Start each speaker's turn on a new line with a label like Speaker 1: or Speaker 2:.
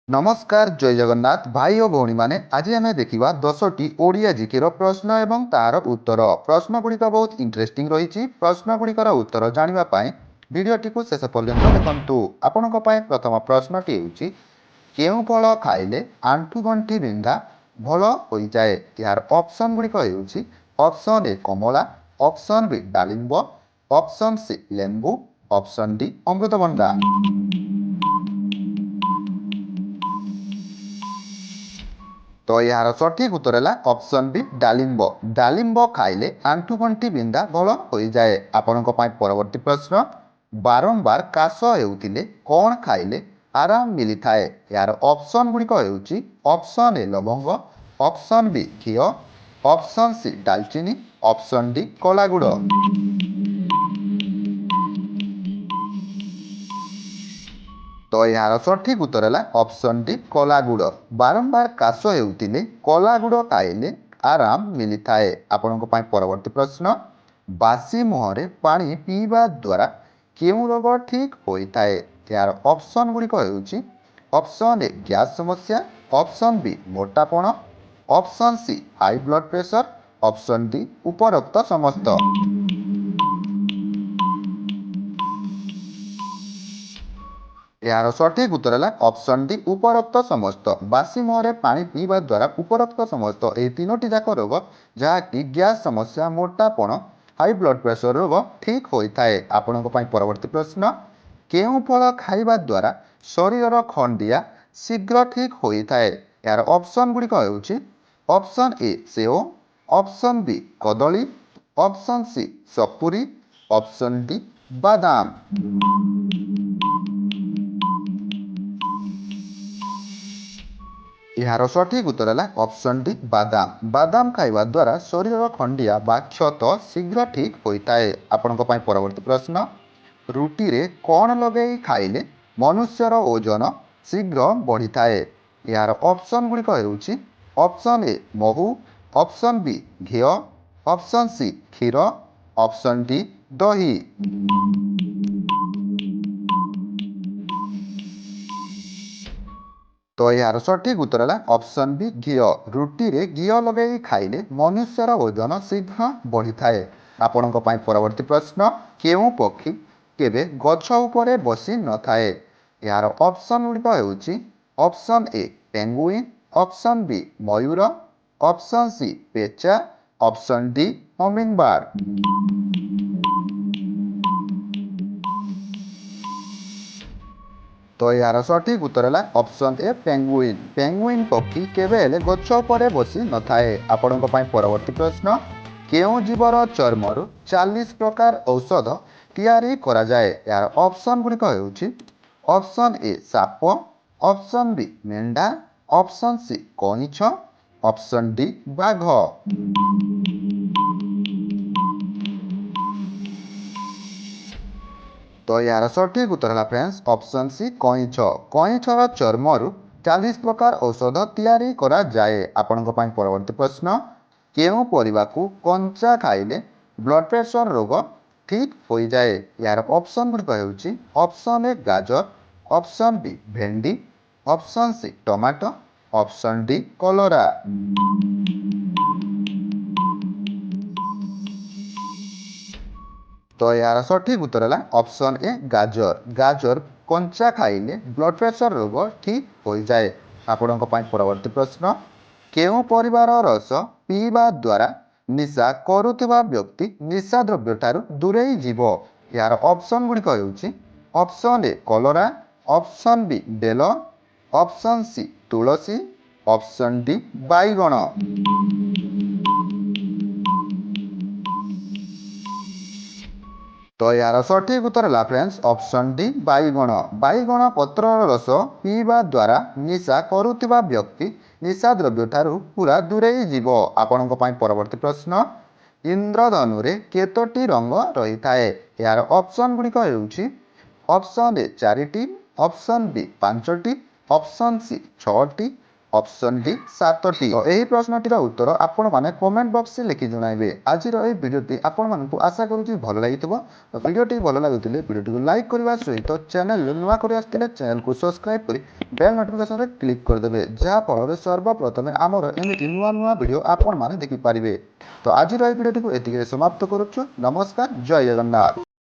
Speaker 1: नमस्कार जय जगन्नाथ भाई और भौणी मैंने आज आम देखा 10टी ओडिया जीकेर प्रश्न एवं तार उत्तर प्रश्न गुड़िक बहुत इंटरेस्टिंग रही प्रश्न उत्तर जानापी भिडटी को शेष पर्यंत देखु आपण प्रथम प्रश्नटी केउं फल खाइले आंठु गंठी बिंधा भल हो जाए यार ऑप्शन गुड़िक ऑप्शन ए कमला ऑप्शन बी डालिंब ऑप्शन सी लेंबू ऑप्शन डी अमृतभंडा। तो यार सठिक उत्तर है ऑप्शन बी डालिंब डालिंब खाइले आंठु गंठी बिंधा भल हो जाए। आपण परवर्ती प्रश्न बारंबार काश होउथिले कौन खाइले आराम मिली थाए यार ऑप्शन गुड़िक ऑप्शन ए लवंग ऑप्शन बी घी ऑप्शन सी दालचीनी ऑप्शन डी कला गुड़। तो यार सठिक उत्तर है ऑप्शन डी कला गुड़ बारंबार काश होउथिले कला गुड़ खाइले आराम मिली थाए। आपण परवर्ती प्रश्न बासी मुहरे पानी पीवा द्वारा केउं रोग ठीक होता है यार ऑप्शन गुड़िक ऑप्शन ए गैस समस्या ऑप्शन बी मोटापण option C high blood pressure option D उपरोक्त समस्त। यार सठिक उत्तर है ऑप्शन डी उपरोक्त समस्त बासी मुहरे पानी पीवा द्वारा उपरोक्त समस्त ये तीनोटी जाक रोग जहाँकि गैस समस्या मोटापण हाई ब्लड प्रेशर रोग ठीक होता है। आपण परवर्ती प्रश्न केउं फल खाइबा द्वारा शरीर खंडिया शीघ्र ठीक होता है यार ऑप्शन गुड़िक ऑप्शन ए सेव ऑप्शन बी कदली ऑप्शन सी सपुरी ऑप्शन डी बादाम। यार सठिक उत्तर है ऑप्शन डी बादाम बादाम खाइबा द्वारा शरीर खंडिया बा क्षत शीघ्र ठीक होता है। आपण परवर्ती प्रश्न रुटी रे कौन लगे खाइले मनुष्यर ओजन शीघ्र बढ़ी थाए यार ऑप्शन गुड़िक ऑप्शन ए महू ऑप्शन बी घी ऑप्शन सी क्षीर ऑप्शन डी दही। तो यार सठिक उत्तर है ऑप्शन बी घी रुटी रे घी लगे खाइले मनुष्यर ओजन शीघ्र बढ़ी थाए। आपण परवर्ती प्रश्न केउं पक्षी केबे गछ उपरे बसी न थाए यार ऑप्शन गुड़िक option A penguin option B मयूर ऑप्शन सी पेचा ऑप्शन डी हमिंग बर्ड। तो यार सठिक उत्तर है ऑप्शन ए पेंगुइन पेंगुइन पक्षी केबे गछ उपरे बसी न थाए। आपण परवर्ती प्रश्न केउं जीवर चर्मरु 40 प्रकार औषध तैयारी करा जाए यार ऑप्शन गुड़िक ऑप्शन ए साप ऑप्शन बी मेंढा ऑप्शन सी कईछ ऑप्शन डी बाघ। तो यार सठिक उत्तर है फ्रेंड्स ऑप्शन सी कईछ कईछर चर्मरु 40 प्रकार औषध तैयारी करा जाए। आपण परवर्ती प्रश्न केउं परिबा को कंचा खाइले ब्लड प्रेशर रोग ठीक हो जाए यार ऑप्शन गुड़िक ऑप्शन ए गाजर ऑप्शन बी भेंडी option C tomato option D कलरा। तो यार सठिक उत्तर है ऑप्शन ए गाजर गाजर कंचा खाइले ब्लड प्रेशर रोग ठीक हो जाए। आपण परवर्ती प्रश्न केउं परिवार रस पीवा द्वारा निशा करुवा व्यक्ति निशा द्रव्य ठारू दूरेई जीव यार ऑप्शन गुड़िक ऑप्शन ए कलरा ऑप्शन बी बेल ऑप्शन सी तुलसी ऑप्शन डी बैगण। तो यार सठिक उत्तर है फ्रेंड्स ऑप्शन डी बैगण बैगण पत्र रस पीवा द्वारा निशा करुवा व्यक्ति निशा द्रव्य ठारू पूरा दूरेई जीव। आपण परवर्ती प्रश्न इंद्रधनु रे केतोटी रंग रही थाए यार ऑप्शन गुड़िक ऑप्शन ए 4टी ऑप्शन बी 5टी ऑप्शन सी 6टी ଅପସନ୍ ଡି 7ଟି। ଏହି ପ୍ରଶ୍ନଟିର ଉତ୍ତର ଆପଣମାନେ କମେଣ୍ଟ ବକ୍ସରେ ଲେଖି ଜଣାଇବେ। ଆଜିର ଏହି ଭିଡ଼ିଓଟି ଆପଣମାନଙ୍କୁ ଆଶା କରୁଛି ଭଲ ଲାଗିଥିବ। ଭିଡ଼ିଓଟି ଭଲ ଲାଗୁଥିଲେ ଭିଡ଼ିଓଟିକୁ ଲାଇକ୍ କରିବା ସହିତ ଚ୍ୟାନେଲରେ ନୂଆ କରି ଆସିଥିଲେ ଚ୍ୟାନେଲକୁ ସବସ୍କ୍ରାଇବ୍ କରି ବେଲ୍ ନୋଟିଫିକେସନରେ କ୍ଲିକ୍ କରିଦେବେ, ଯାହାଫଳରେ ସର୍ବପ୍ରଥମେ ଆମର ଏମିତି ନୂଆ ନୂଆ ଭିଡ଼ିଓ ଆପଣମାନେ ଦେଖିପାରିବେ। ତ ଆଜିର ଏହି ଭିଡ଼ିଓଟିକୁ ଏତିକିରେ ସମାପ୍ତ କରୁଛୁ। ନମସ୍କାର, ଜୟ ଜଗନ୍ନାଥ।